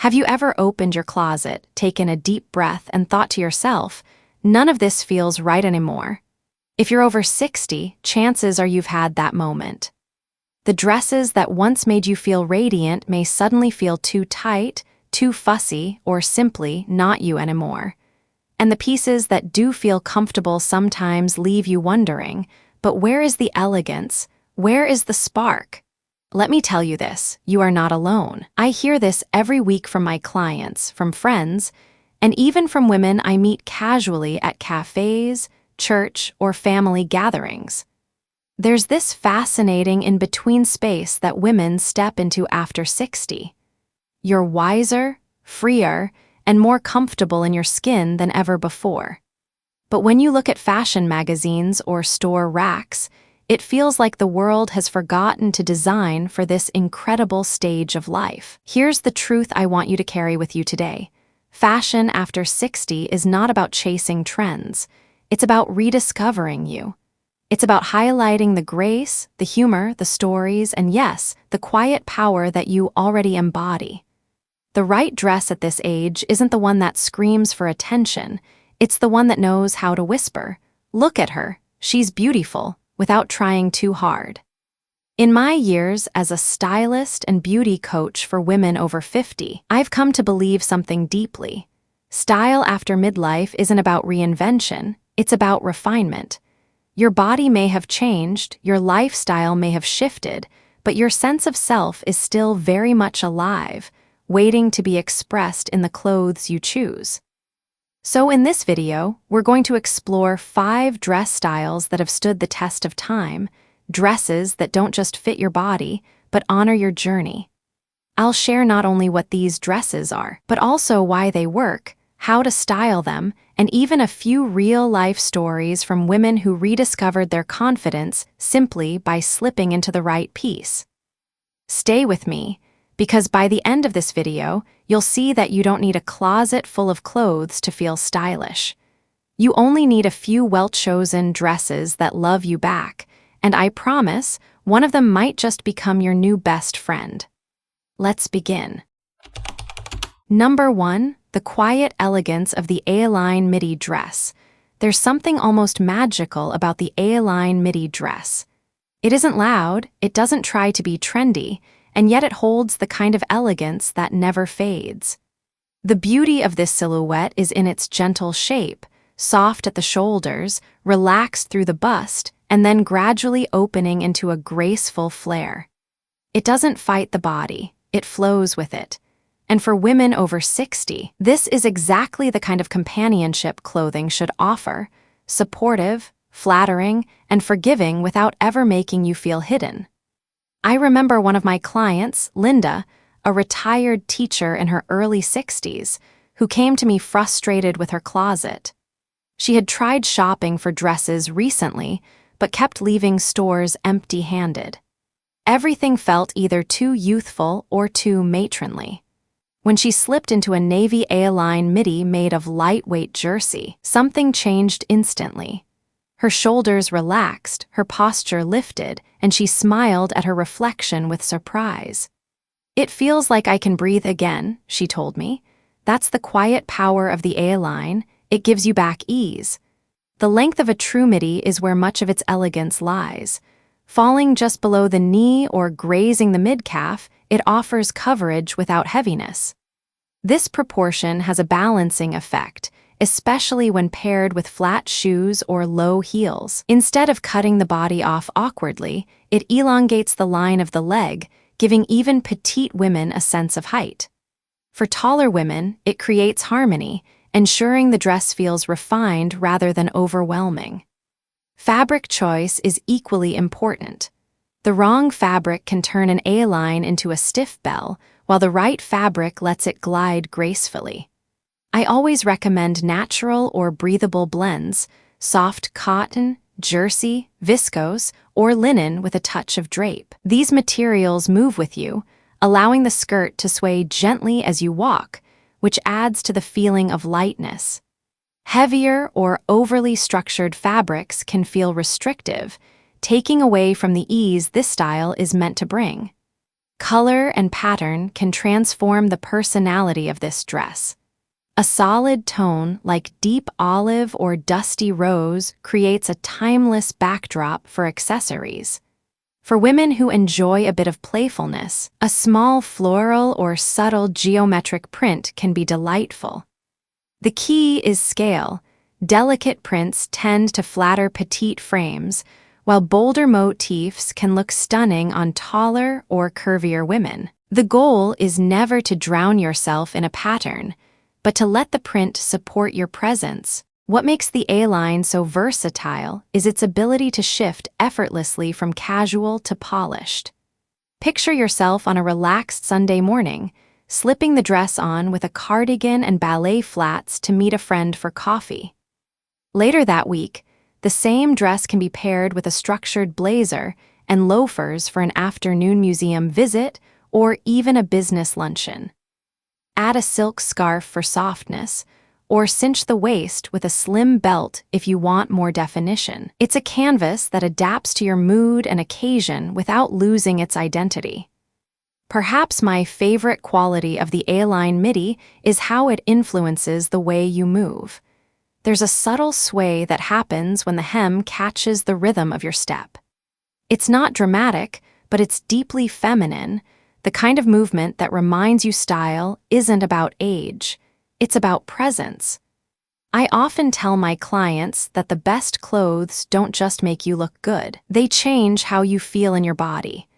Have you ever opened your closet, taken a deep breath, and thought to yourself, none of this feels right anymore? If you're over 60, chances are you've had that moment. The dresses that once made you feel radiant may suddenly feel too tight, too fussy, or simply not you anymore. And the pieces that do feel comfortable sometimes leave you wondering, but where is the elegance? Where is the spark? Let me tell you this, you are not alone. I hear this every week from my clients, from friends, and even from women I meet casually at cafes, church, or family gatherings. There's this fascinating in-between space that women step into after 60. You're wiser, freer, and more comfortable in your skin than ever before. But when you look at fashion magazines or store racks, it feels like the world has forgotten to design for this incredible stage of life. Here's the truth I want you to carry with you today. Fashion after 60 is not about chasing trends. It's about rediscovering you. It's about highlighting the grace, the humor, the stories, and yes, the quiet power that you already embody. The right dress at this age isn't the one that screams for attention. It's the one that knows how to whisper, "Look at her, she's beautiful," without trying too hard. In my years as a stylist and beauty coach for women over 50, I've come to believe something deeply. Style after midlife isn't about reinvention, it's about refinement. Your body may have changed, your lifestyle may have shifted, but your sense of self is still very much alive, waiting to be expressed in the clothes you choose. So in this video, we're going to explore 5 dress styles that have stood the test of time, dresses that don't just fit your body, but honor your journey. I'll share not only what these dresses are, but also why they work, how to style them, and even a few real-life stories from women who rediscovered their confidence simply by slipping into the right piece. Stay with me, because by the end of this video, you'll see that you don't need a closet full of clothes to feel stylish. You only need a few well-chosen dresses that love you back, and I promise, one of them might just become your new best friend. Let's begin. Number 1, the quiet elegance of the A-line midi dress. There's something almost magical about the A-line midi dress. It isn't loud, it doesn't try to be trendy, and yet it holds the kind of elegance that never fades. The beauty of this silhouette is in its gentle shape, soft at the shoulders, relaxed through the bust, and then gradually opening into a graceful flare. It doesn't fight the body, it flows with it. And for women over 60, this is exactly the kind of companionship clothing should offer: supportive, flattering, and forgiving without ever making you feel hidden. I remember one of my clients, Linda, a retired teacher in her early 60s, who came to me frustrated with her closet. She had tried shopping for dresses recently, but kept leaving stores empty-handed. Everything felt either too youthful or too matronly. When she slipped into a navy A-line midi made of lightweight jersey, something changed instantly. Her shoulders relaxed, her posture lifted, and she smiled at her reflection with surprise. "It feels like I can breathe again," she told me. "That's the quiet power of the A-line, it gives you back ease." The length of a true midi is where much of its elegance lies. Falling just below the knee or grazing the mid-calf, it offers coverage without heaviness. This proportion has a balancing effect, especially when paired with flat shoes or low heels. Instead of cutting the body off awkwardly, it elongates the line of the leg, giving even petite women a sense of height. For taller women, it creates harmony, ensuring the dress feels refined rather than overwhelming. Fabric choice is equally important. The wrong fabric can turn an A-line into a stiff bell, while the right fabric lets it glide gracefully. I always recommend natural or breathable blends: soft cotton, jersey, viscose, or linen with a touch of drape. These materials move with you, allowing the skirt to sway gently as you walk, which adds to the feeling of lightness. Heavier or overly structured fabrics can feel restrictive, taking away from the ease this style is meant to bring. Color and pattern can transform the personality of this dress. A solid tone like deep olive or dusty rose creates a timeless backdrop for accessories. For women who enjoy a bit of playfulness, a small floral or subtle geometric print can be delightful. The key is scale. Delicate prints tend to flatter petite frames, while bolder motifs can look stunning on taller or curvier women. The goal is never to drown yourself in a pattern, but to let the print support your presence. What makes the A-line so versatile is its ability to shift effortlessly from casual to polished. Picture yourself on a relaxed Sunday morning, slipping the dress on with a cardigan and ballet flats to meet a friend for coffee. Later that week, the same dress can be paired with a structured blazer and loafers for an afternoon museum visit or even a business luncheon. Add a silk scarf for softness, or cinch the waist with a slim belt if you want more definition. It's a canvas that adapts to your mood and occasion without losing its identity. Perhaps my favorite quality of the A-line midi is how it influences the way you move. There's a subtle sway that happens when the hem catches the rhythm of your step. It's not dramatic, but it's deeply feminine, the kind of movement that reminds you style isn't about age. It's about presence. I often tell my clients that the best clothes don't just make you look good. They change how you feel in your body.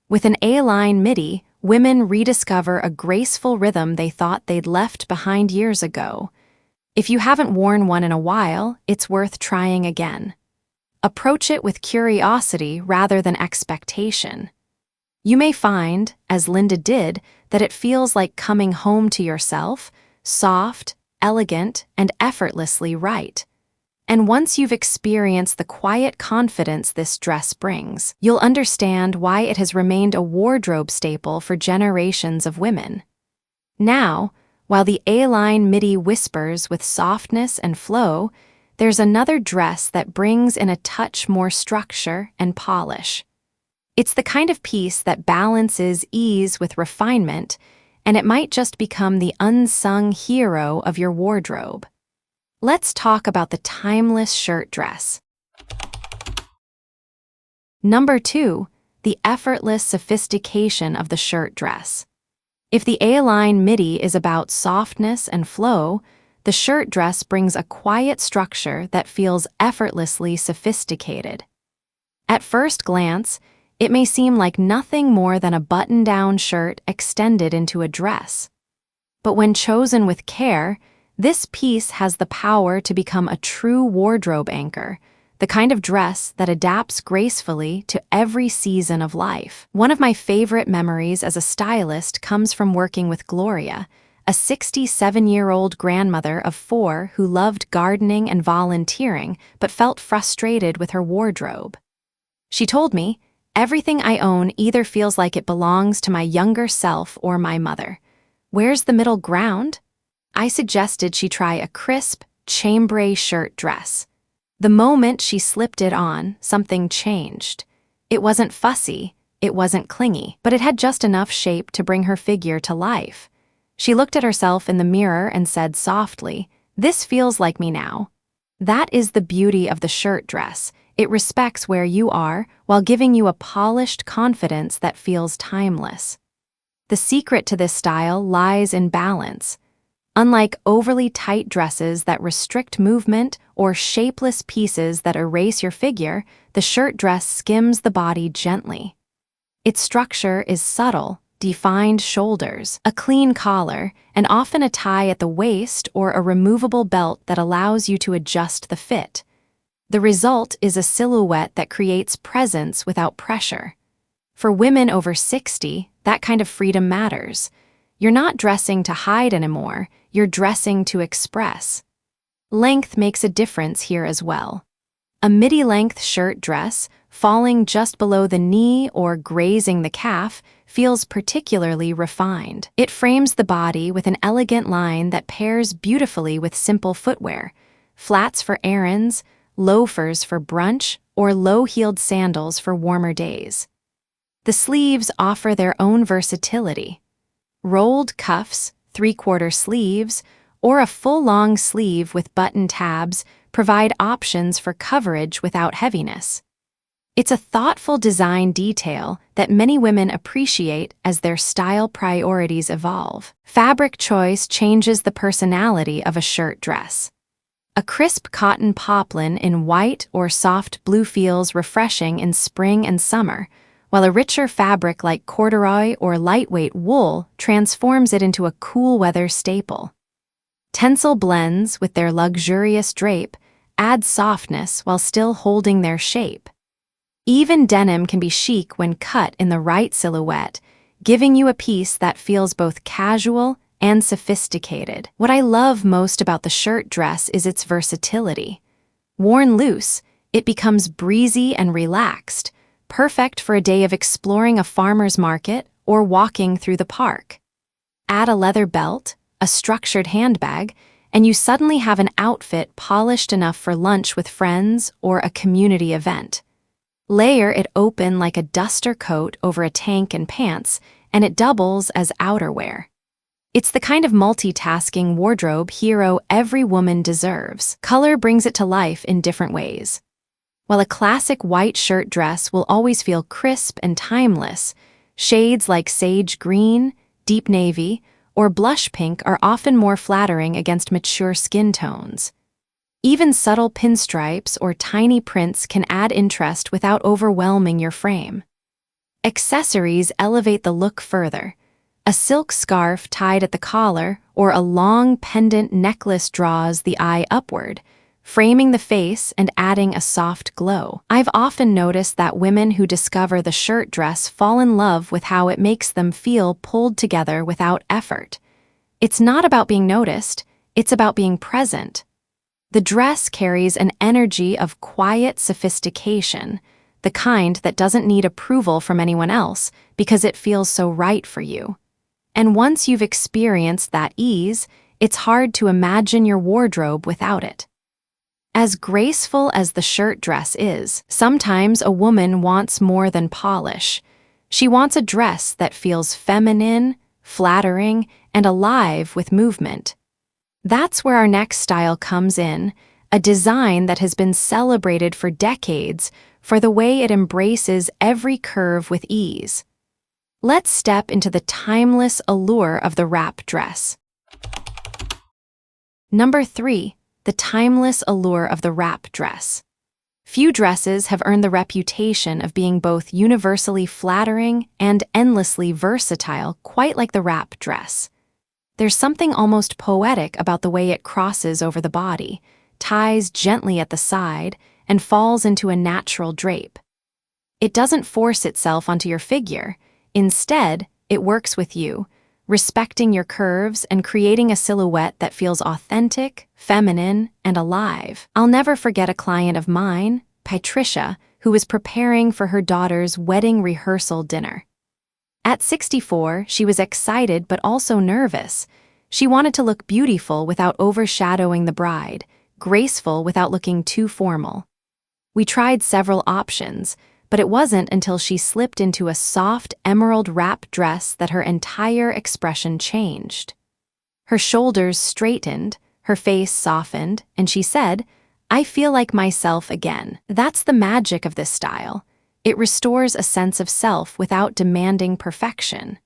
With an A-line midi, women rediscover a graceful rhythm they thought they'd left behind years ago. If you haven't worn one in a while, it's worth trying again. Approach it with curiosity rather than expectation. You may find, as Linda did, that it feels like coming home to yourself, soft, elegant, and effortlessly right. And once you've experienced the quiet confidence this dress brings, you'll understand why it has remained a wardrobe staple for generations of women. Now, while the A-line midi whispers with softness and flow, there's another dress that brings in a touch more structure and polish. It's the kind of piece that balances ease with refinement, and it might just become the unsung hero of your wardrobe. Let's talk about the timeless shirt dress. Number 2, the effortless sophistication of the shirt dress. If the A-line midi is about softness and flow, the shirt dress brings a quiet structure that feels effortlessly sophisticated. At first glance, it may seem like nothing more than a button-down shirt extended into a dress. But when chosen with care, this piece has the power to become a true wardrobe anchor, the kind of dress that adapts gracefully to every season of life. One of my favorite memories as a stylist comes from working with Gloria, a 67-year-old grandmother of 4 who loved gardening and volunteering but felt frustrated with her wardrobe. She told me, "Everything I own either feels like it belongs to my younger self or my mother. Where's the middle ground?" I suggested she try a crisp, chambray shirt dress. The moment she slipped it on, something changed. It wasn't fussy, it wasn't clingy, but it had just enough shape to bring her figure to life. She looked at herself in the mirror and said softly, "This feels like me now." That is the beauty of the shirt dress. It respects where you are while giving you a polished confidence that feels timeless. The secret to this style lies in balance. Unlike overly tight dresses that restrict movement or shapeless pieces that erase your figure, the shirt dress skims the body gently. Its structure is subtle, defined shoulders, a clean collar, and often a tie at the waist or a removable belt that allows you to adjust the fit. The result is a silhouette that creates presence without pressure. For women over 60, that kind of freedom matters. You're not dressing to hide anymore, you're dressing to express. Length makes a difference here as well. A midi-length shirt dress, falling just below the knee or grazing the calf, feels particularly refined. It frames the body with an elegant line that pairs beautifully with simple footwear, flats for errands, loafers for brunch, or low-heeled sandals for warmer days. The sleeves offer their own versatility. Rolled cuffs, three-quarter sleeves, or a full long sleeve with button tabs provide options for coverage without heaviness. It's a thoughtful design detail that many women appreciate as their style priorities evolve. Fabric choice changes the personality of a shirt dress. A crisp cotton poplin in white or soft blue feels refreshing in spring and summer, while a richer fabric like corduroy or lightweight wool transforms it into a cool weather staple. Tencel blends, with their luxurious drape, add softness while still holding their shape. Even denim can be chic when cut in the right silhouette, giving you a piece that feels both casual and sophisticated. What I love most about the shirt dress is its versatility. Worn loose, it becomes breezy and relaxed, perfect for a day of exploring a farmer's market or walking through the park. Add a leather belt, a structured handbag, and you suddenly have an outfit polished enough for lunch with friends or a community event. Layer it open like a duster coat over a tank and pants, and it doubles as outerwear. It's the kind of multitasking wardrobe hero every woman deserves. Color brings it to life in different ways. While a classic white shirt dress will always feel crisp and timeless, shades like sage green, deep navy, or blush pink are often more flattering against mature skin tones. Even subtle pinstripes or tiny prints can add interest without overwhelming your frame. Accessories elevate the look further. A silk scarf tied at the collar or a long pendant necklace draws the eye upward, framing the face and adding a soft glow. I've often noticed that women who discover the shirt dress fall in love with how it makes them feel pulled together without effort. It's not about being noticed, it's about being present. The dress carries an energy of quiet sophistication, the kind that doesn't need approval from anyone else because it feels so right for you. And once you've experienced that ease, it's hard to imagine your wardrobe without it. As graceful as the shirt dress is, sometimes a woman wants more than polish. She wants a dress that feels feminine, flattering, and alive with movement. That's where our next style comes in, a design that has been celebrated for decades for the way it embraces every curve with ease. Let's step into the timeless allure of the wrap dress. Number 3. The timeless allure of the wrap dress. Few dresses have earned the reputation of being both universally flattering and endlessly versatile quite like the wrap dress. There's something almost poetic about the way it crosses over the body, ties gently at the side, and falls into a natural drape. It doesn't force itself onto your figure. Instead, it works with you, respecting your curves and creating a silhouette that feels authentic, feminine, and alive. I'll never forget a client of mine, Patricia, who was preparing for her daughter's wedding rehearsal dinner. At 64, she was excited but also nervous. She wanted to look beautiful without overshadowing the bride, graceful without looking too formal. We tried several options, but it wasn't until she slipped into a soft emerald wrap dress that her entire expression changed. Her shoulders straightened, her face softened, and she said, "I feel like myself again." That's the magic of this style. It restores a sense of self without demanding perfection.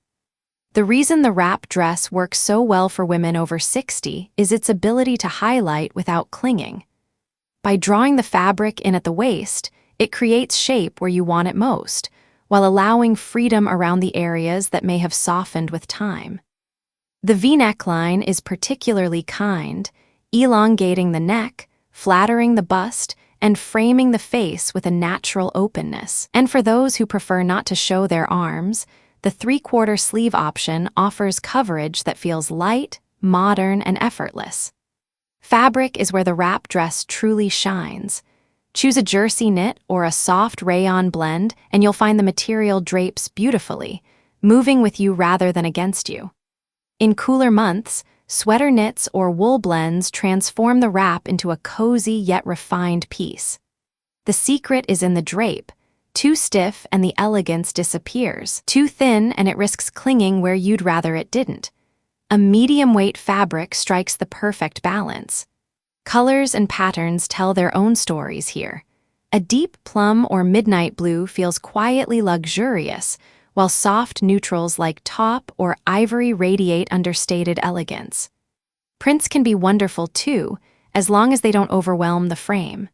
The reason the wrap dress works so well for women over 60 is its ability to highlight without clinging. By drawing the fabric in at the waist, it creates shape where you want it most, while allowing freedom around the areas that may have softened with time. The V-neckline is particularly kind, elongating the neck, flattering the bust, and framing the face with a natural openness. And for those who prefer not to show their arms, the three-quarter sleeve option offers coverage that feels light, modern, and effortless. Fabric is where the wrap dress truly shines. Choose a jersey knit or a soft rayon blend, and you'll find the material drapes beautifully, moving with you rather than against you. In cooler months, sweater knits or wool blends transform the wrap into a cozy yet refined piece. The secret is in the drape. Too stiff and the elegance disappears. Too thin and it risks clinging where you'd rather it didn't. A medium-weight fabric strikes the perfect balance. Colors and patterns tell their own stories here. A deep plum or midnight blue feels quietly luxurious, while soft neutrals like taupe or ivory radiate understated elegance. Prints can be wonderful too, as long as they don't overwhelm the frame.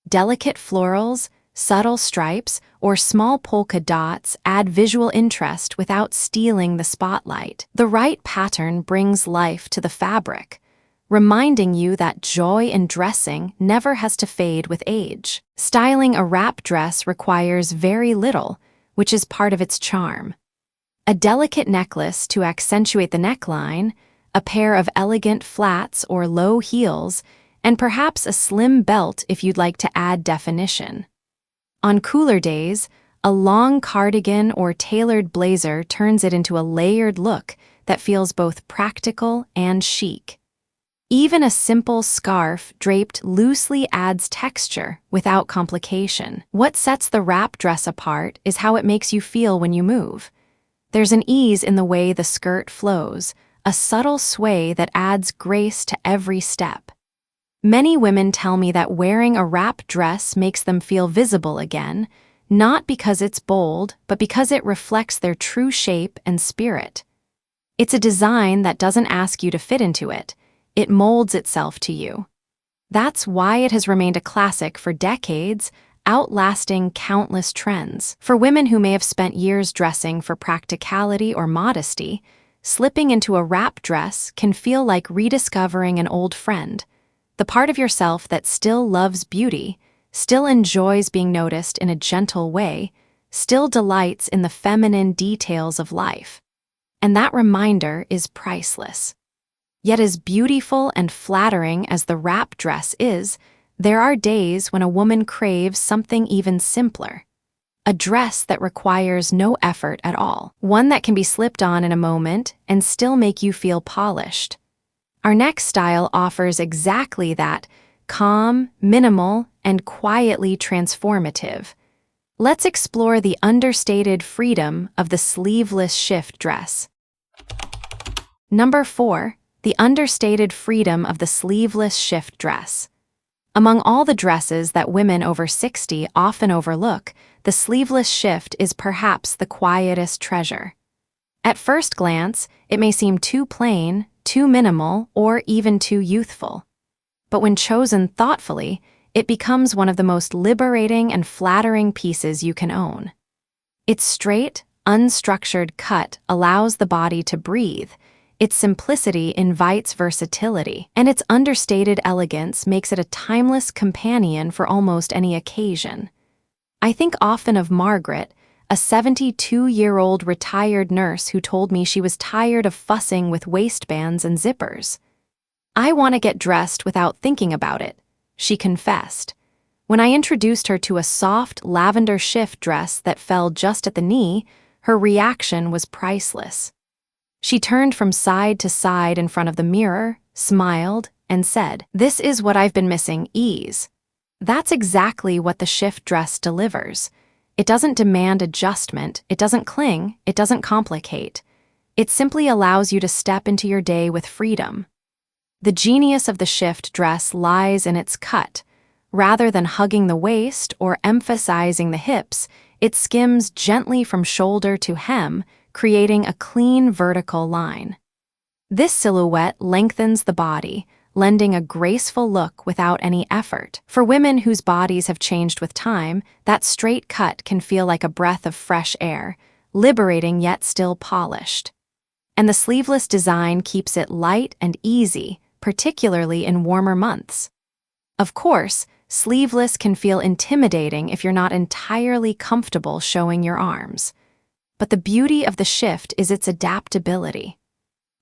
Delicate florals, subtle stripes, or small polka dots add visual interest without stealing the spotlight. The right pattern brings life to the fabric, reminding you that joy in dressing never has to fade with age. Styling a wrap dress requires very little, which is part of its charm. A delicate necklace to accentuate the neckline, a pair of elegant flats or low heels, and perhaps a slim belt if you'd like to add definition. On cooler days, a long cardigan or tailored blazer turns it into a layered look that feels both practical and chic. Even a simple scarf draped loosely adds texture without complication. What sets the wrap dress apart is how it makes you feel when you move. There's an ease in the way the skirt flows, a subtle sway that adds grace to every step. Many women tell me that wearing a wrap dress makes them feel visible again, not because it's bold, but because it reflects their true shape and spirit. It's a design that doesn't ask you to fit into it. It molds itself to you. That's why it has remained a classic for decades, outlasting countless trends. For women who may have spent years dressing for practicality or modesty, slipping into a wrap dress can feel like rediscovering an old friend. The part of yourself that still loves beauty, still enjoys being noticed in a gentle way, still delights in the feminine details of life. And that reminder is priceless. Yet as beautiful and flattering as the wrap dress is, there are days when a woman craves something even simpler. A dress that requires no effort at all. One that can be slipped on in a moment and still make you feel polished. Our next style offers exactly that, calm, minimal, and quietly transformative. Let's explore the understated freedom of the sleeveless shift dress. Number 4. The understated freedom of the sleeveless shift dress. Among all the dresses that women over 60 often overlook, the sleeveless shift is perhaps the quietest treasure. At first glance, it may seem too plain, too minimal, or even too youthful. But when chosen thoughtfully, it becomes one of the most liberating and flattering pieces you can own. Its straight, unstructured cut allows the body to breathe, its simplicity invites versatility, and its understated elegance makes it a timeless companion for almost any occasion. I think often of Margaret, a 72-year-old retired nurse who told me she was tired of fussing with waistbands and zippers. "I want to get dressed without thinking about it," she confessed. When I introduced her to a soft lavender shift dress that fell just at the knee, her reaction was priceless. She turned from side to side in front of the mirror, smiled, and said, "This is what I've been missing, ease." That's exactly what the shift dress delivers. It doesn't demand adjustment, it doesn't cling, it doesn't complicate. It simply allows you to step into your day with freedom. The genius of the shift dress lies in its cut. Rather than hugging the waist or emphasizing the hips, it skims gently from shoulder to hem, creating a clean vertical line. This silhouette lengthens the body, lending a graceful look without any effort. For women whose bodies have changed with time, that straight cut can feel like a breath of fresh air, liberating yet still polished. And the sleeveless design keeps it light and easy, particularly in warmer months. Of course, sleeveless can feel intimidating if you're not entirely comfortable showing your arms. But the beauty of the shift is its adaptability.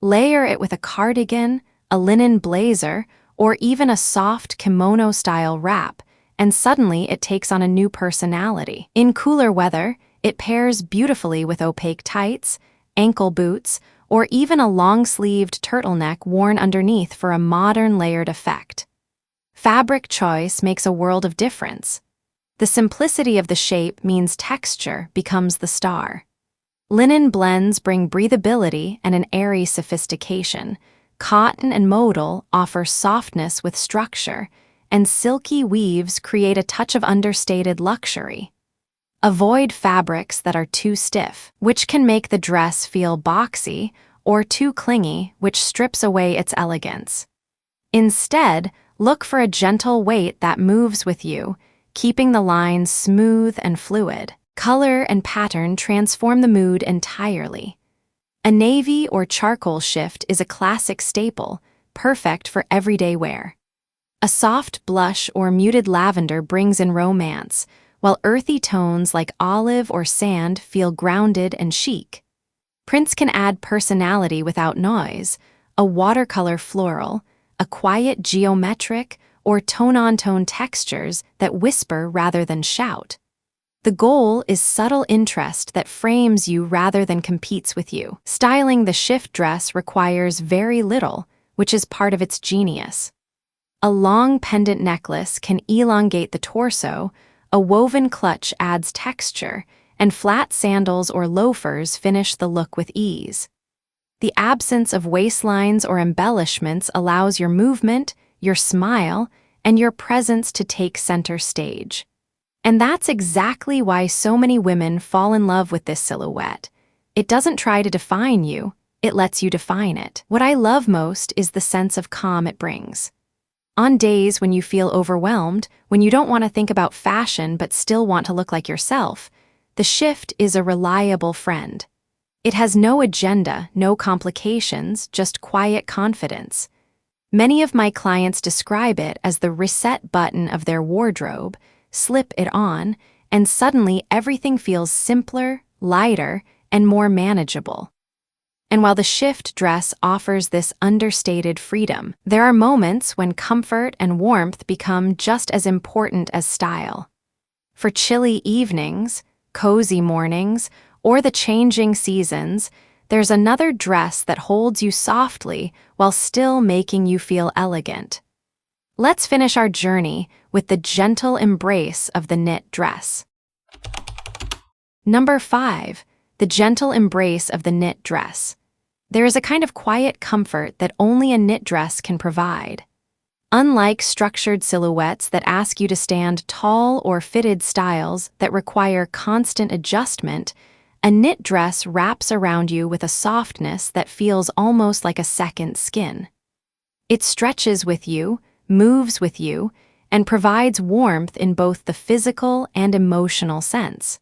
Layer it with a cardigan, a linen blazer, or even a soft kimono-style wrap, and suddenly it takes on a new personality. In cooler weather, it pairs beautifully with opaque tights, ankle boots, or even a long-sleeved turtleneck worn underneath for a modern layered effect. Fabric choice makes a world of difference. The simplicity of the shape means texture becomes the star. Linen blends bring breathability and an airy sophistication. Cotton and modal offer softness with structure, and silky weaves create a touch of understated luxury. Avoid fabrics that are too stiff, which can make the dress feel boxy, or too clingy, which strips away its elegance. Instead, look for a gentle weight that moves with you, keeping the lines smooth and fluid. Color and pattern transform the mood entirely. A navy or charcoal shift is a classic staple, perfect for everyday wear. A soft blush or muted lavender brings in romance, while earthy tones like olive or sand feel grounded and chic. Prints can add personality without noise, a watercolor floral, a quiet geometric, or tone-on-tone textures that whisper rather than shout. The goal is subtle interest that frames you rather than competes with you. Styling the shift dress requires very little, which is part of its genius. A long pendant necklace can elongate the torso, a woven clutch adds texture, and flat sandals or loafers finish the look with ease. The absence of waistlines or embellishments allows your movement, your smile, and your presence to take center stage. And that's exactly why so many women fall in love with this silhouette. It doesn't try to define you, it lets you define it. What I love most is the sense of calm it brings. On days when you feel overwhelmed, when you don't want to think about fashion but still want to look like yourself, the shift is a reliable friend. It has no agenda, no complications, just quiet confidence. Many of my clients describe it as the reset button of their wardrobe. Slip it on, and suddenly everything feels simpler, lighter, and more manageable. And while the shift dress offers this understated freedom, there are moments when comfort and warmth become just as important as style. For chilly evenings, cozy mornings, or the changing seasons, there's another dress that holds you softly while still making you feel elegant. Let's finish our journey with the gentle embrace of the knit dress. Number 5. The gentle embrace of the knit dress. There is a kind of quiet comfort that only a knit dress can provide. Unlike structured silhouettes that ask you to stand tall or fitted styles that require constant adjustment, a knit dress wraps around you with a softness that feels almost like a second skin. It stretches with you, moves with you, and provides warmth in both the physical and emotional sense.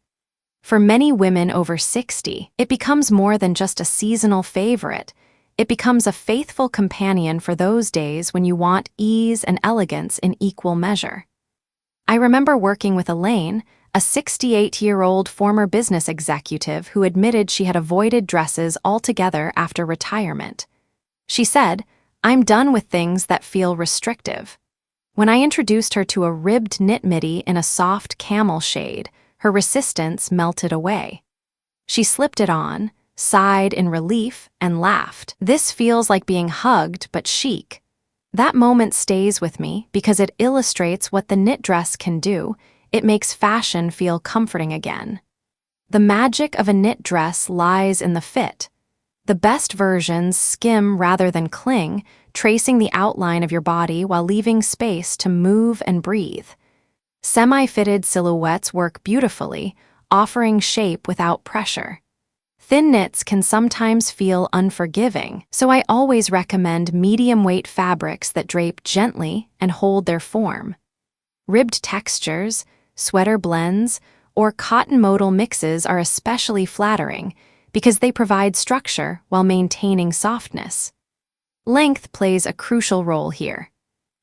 For many women over 60, it becomes more than just a seasonal favorite. It becomes a faithful companion for those days when you want ease and elegance in equal measure. I remember working with Elaine, a 68-year-old former business executive who admitted she had avoided dresses altogether after retirement. She said, "I'm done with things that feel restrictive." When I introduced her to a ribbed knit midi in a soft camel shade, her resistance melted away. She slipped it on, sighed in relief, and laughed. "This feels like being hugged but chic." That moment stays with me because it illustrates what the knit dress can do. It makes fashion feel comforting again. The magic of a knit dress lies in the fit. The best versions skim rather than cling, tracing the outline of your body while leaving space to move and breathe. Semi-fitted silhouettes work beautifully, offering shape without pressure. Thin knits can sometimes feel unforgiving, so I always recommend medium-weight fabrics that drape gently and hold their form. Ribbed textures, sweater blends, or cotton modal mixes are especially flattering because they provide structure while maintaining softness. Length plays a crucial role here.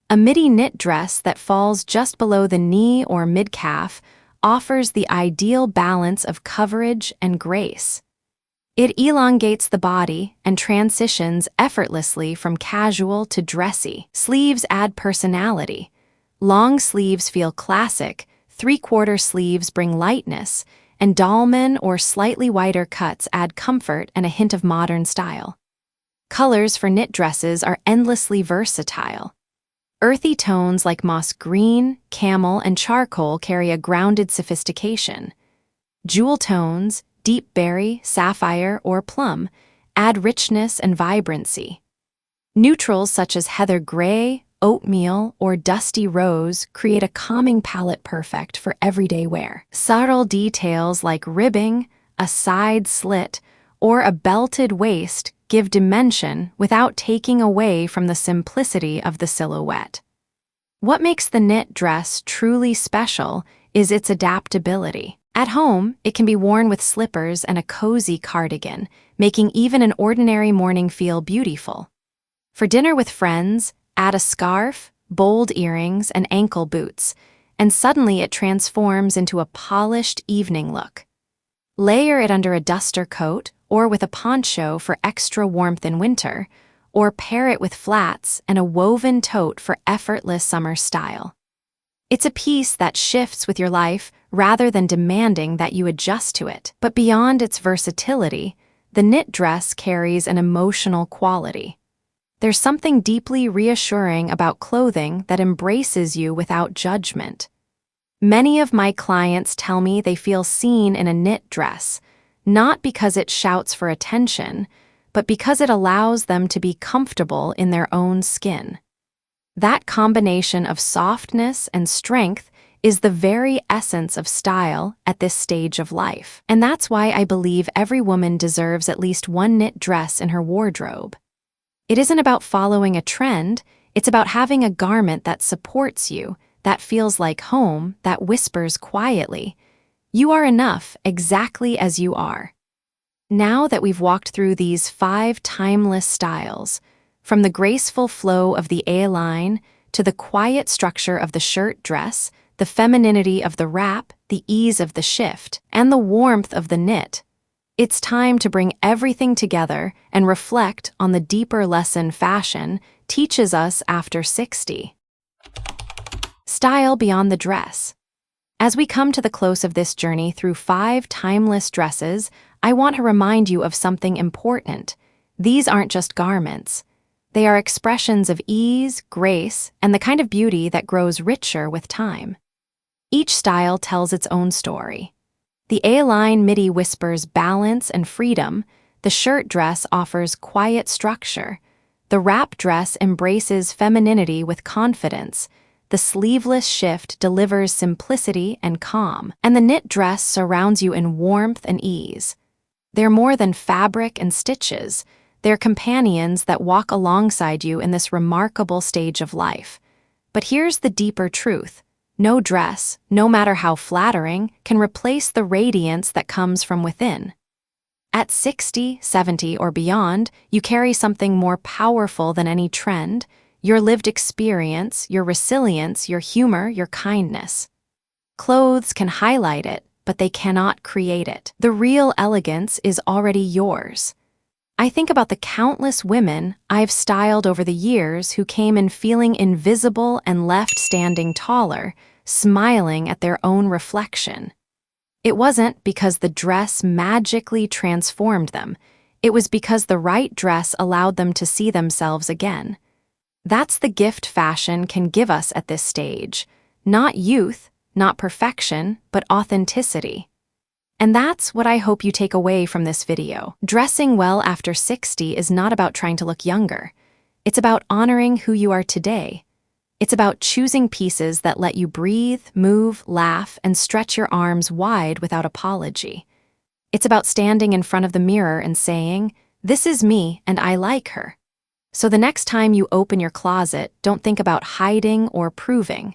A midi knit dress that falls just below the knee or mid-calf offers the ideal balance of coverage and grace. It elongates the body and transitions effortlessly from casual to dressy. Sleeves add personality. Long sleeves feel classic, three-quarter sleeves bring lightness, and dolman or slightly wider cuts add comfort and a hint of modern style. Colors for knit dresses are endlessly versatile. Earthy tones like moss green, camel, and charcoal carry a grounded sophistication. Jewel tones, deep berry, sapphire, or plum, add richness and vibrancy. Neutrals such as heather gray, oatmeal, or dusty rose create a calming palette perfect for everyday wear. Subtle details like ribbing, a side slit, or a belted waist give dimension without taking away from the simplicity of the silhouette. What makes the knit dress truly special is its adaptability. At home, it can be worn with slippers and a cozy cardigan, making even an ordinary morning feel beautiful. For dinner with friends, add a scarf, bold earrings, and ankle boots, and suddenly it transforms into a polished evening look. Layer it under a duster coat or with a poncho for extra warmth in winter, or pair it with flats and a woven tote for effortless summer style. It's a piece that shifts with your life rather than demanding that you adjust to it. But beyond its versatility, the knit dress carries an emotional quality. There's something deeply reassuring about clothing that embraces you without judgment. Many of my clients tell me they feel seen in a knit dress, not because it shouts for attention, but because it allows them to be comfortable in their own skin. That combination of softness and strength is the very essence of style at this stage of life. And that's why I believe every woman deserves at least one knit dress in her wardrobe. It isn't about following a trend, it's about having a garment that supports you, that feels like home, that whispers quietly, "You are enough exactly as you are." Now that we've walked through these 5 timeless styles, from the graceful flow of the A-line to the quiet structure of the shirt dress, the femininity of the wrap, the ease of the shift, and the warmth of the knit, it's time to bring everything together and reflect on the deeper lesson fashion teaches us after 60. Style beyond the dress. As we come to the close of this journey through 5 timeless dresses, I want to remind you of something important. These aren't just garments. They are expressions of ease, grace, and the kind of beauty that grows richer with time. Each style tells its own story. The A-line midi whispers balance and freedom, the shirt dress offers quiet structure, the wrap dress embraces femininity with confidence, the sleeveless shift delivers simplicity and calm, and the knit dress surrounds you in warmth and ease. They're more than fabric and stitches. They're companions that walk alongside you in this remarkable stage of life. But here's the deeper truth. No dress, no matter how flattering, can replace the radiance that comes from within. At 60, 70, or beyond, you carry something more powerful than any trend: your lived experience, your resilience, your humor, your kindness. Clothes can highlight it, but they cannot create it. The real elegance is already yours. I think about the countless women I've styled over the years who came in feeling invisible and left standing taller, smiling at their own reflection. It wasn't because the dress magically transformed them. It was because the right dress allowed them to see themselves again. That's the gift fashion can give us at this stage. Not youth, not perfection, but authenticity. And that's what I hope you take away from this video. Dressing well after 60 is not about trying to look younger. It's about honoring who you are today. It's about choosing pieces that let you breathe, move, laugh, and stretch your arms wide without apology. It's about standing in front of the mirror and saying, "This is me and I like her." So the next time you open your closet, don't think about hiding or proving.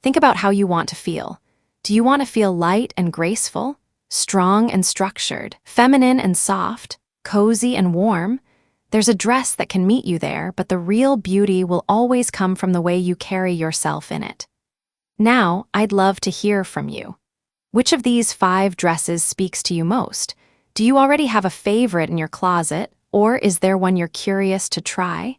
Think about how you want to feel. Do you want to feel light and graceful? Strong and structured, feminine and soft, cozy and warm? There's a dress that can meet you there, but the real beauty will always come from the way you carry yourself in it. Now, I'd love to hear from you. Which of these 5 dresses speaks to you most? Do you already have a favorite in your closet, or is there one you're curious to try?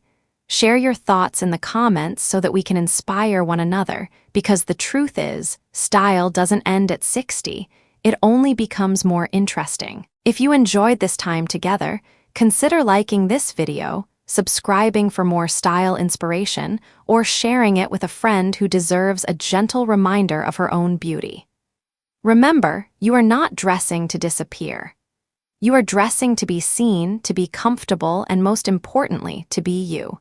Share your thoughts in the comments so that we can inspire one another, because the truth is, style doesn't end at 60. It only becomes more interesting. If you enjoyed this time together, consider liking this video, subscribing for more style inspiration, or sharing it with a friend who deserves a gentle reminder of her own beauty. Remember, you are not dressing to disappear. You are dressing to be seen, to be comfortable, and most importantly, to be you.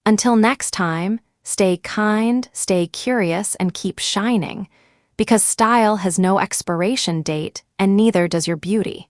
Until next time, stay kind, stay curious, and keep shining, because style has no expiration date, and neither does your beauty.